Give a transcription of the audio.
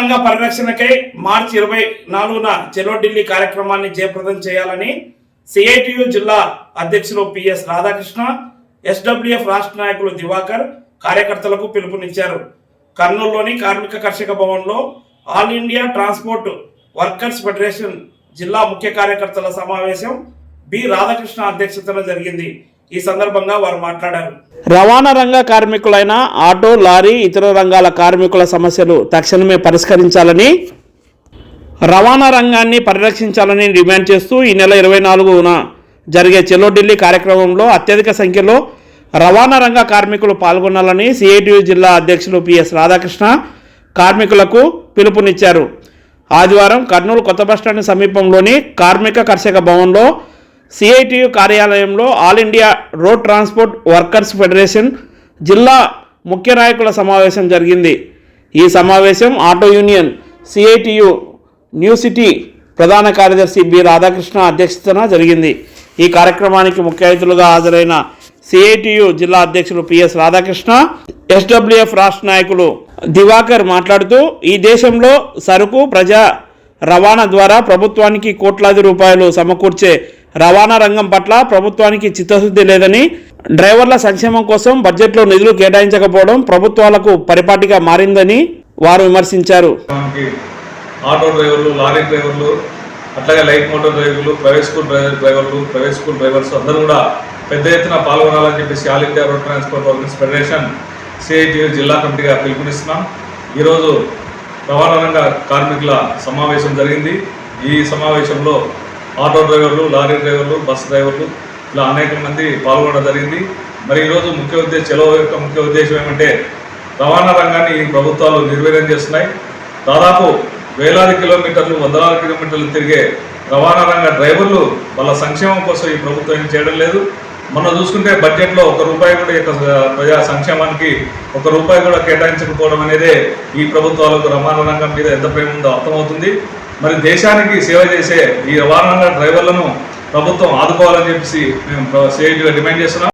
రంగ పరిరక్షణకై మార్చి 24న చలో ఢిల్లీ కార్యక్రమాన్ని జయప్రదం చేయాలని సిఐటియు జిల్లా అధ్యక్షులు పిఎస్ రాధాకృష్ణ, ఎస్డబ్ల్యూఎఫ్ రాష్ట్ర నాయకులు దివాకర్ కార్యకర్తలకు పిలుపునిచ్చారు. కర్నూలులోని కార్మిక కర్షక భవన్లో all India transport workers federation జిల్లా ముఖ్య కార్యకర్తల సమావేశం బి రాధాకృష్ణ అధ్యక్షతన జరిగింది. ఈ సందర్భంగా వారు మాట్లాడారు. రవాణా రంగ కార్మికులైన ఆటో, లారీ, ఇతర రంగాల కార్మికుల సమస్యలు తక్షణమే పరిష్కరించాలని, రవాణా రంగాన్ని పరిరక్షించాలని డిమాండ్ చేస్తూ ఈ నెల 24న జరిగే చలో ఢిల్లీ కార్యక్రమంలో అత్యధిక సంఖ్యలో రవాణా రంగ కార్మికులు పాల్గొనాలని సిఐటియు జిల్లా అధ్యక్షులు పిఎస్ రాధాకృష్ణ కార్మికులకు పిలుపునిచ్చారు. ఆదివారం కర్నూలు కొత్త బస్టాండ్ సమీపంలోని కార్మిక కర్షక భవన్లో సిఐటియు కార్యాలయంలో all India road transport workers federation జిల్లా ముఖ్య నాయకుల సమావేశం జరిగింది. ఈ సమావేశం auto union CITU new city ప్రధాన కార్యదర్శి బి రాధాకృష్ణ అధ్యక్షతన జరిగింది. ఈ కార్యక్రమానికి ముఖ్య అతిథులుగా హాజరైన సిఐటియు జిల్లా అధ్యక్షులు పిఎస్ రాధాకృష్ణ, ఎస్డబ్ల్యూఎఫ్ రాష్ట్ర నాయకులు దివాకర్ మాట్లాడుతూ ఈ దేశంలో సరుకు ప్రజా రవాణా ద్వారా ప్రభుత్వానికి కోట్లాది రూపాయలు సమకూర్చే రవాణా రంగం పట్ల ప్రభుత్వానికి చిత్తశుద్ధి లేదని, డ్రైవర్ల సంక్షేమం కోసం బడ్జెట్లో నిధులు కేటాయించకపోవడం ప్రభుత్వాలకు పరిపాటిగా మారిందని వారు విమర్శించారు. ఆటో డ్రైవర్లు, లారీ డ్రైవర్లు, అట్లాగే లైట్ మోటార్ డ్రైవర్లు, ప్రైవేట్ స్కూల్ డ్రైవర్లు, ప్రైవేట్ స్కూల్ డ్రైవర్స్ అందరూ కూడా పెద్ద ఎత్తున పాల్గొనాలని చెప్పేసి all India road transport workers federation CITU జిల్లా కమిటీగా పిలుపునిస్తున్నాం. ఈరోజు రవాణా రంగ కార్మికుల సమావేశం జరిగింది. ఈ సమావేశంలో ఆటో డ్రైవర్లు, లారీ డ్రైవర్లు, బస్ డ్రైవర్లు ఇలా అనేక మంది పాల్గొనడం జరిగింది. మరి ఈరోజు చలో యొక్క ముఖ్య ఉద్దేశం ఏమంటే రవాణా రంగాన్ని ఈ ప్రభుత్వాలు నిర్వీర్యం చేస్తున్నాయి. దాదాపు వేలాది కిలోమీటర్లు, వందలాది కిలోమీటర్లు తిరిగే రవాణా రంగ డ్రైవర్లు వాళ్ళ సంక్షేమం కోసం ఈ ప్రభుత్వం ఏం చేయడం లేదు. మనం చూసుకుంటే బడ్జెట్లో ₹1 కూడా ప్రజా సంక్షేమానికి ₹1 కూడా కేటాయించకపోవడం అనేదే ఈ ప్రభుత్వాలకు రవాణా రంగం మీద ఎంత ప్రేమ ఉందో అర్థమవుతుంది. మరి దేశానికి సేవ చేసే ఈ రవాణా రంగ డ్రైవర్లను ప్రభుత్వం ఆదుకోవాలని చెప్పేసి మేము సిఐటిగా డిమాండ్ చేస్తున్నాం.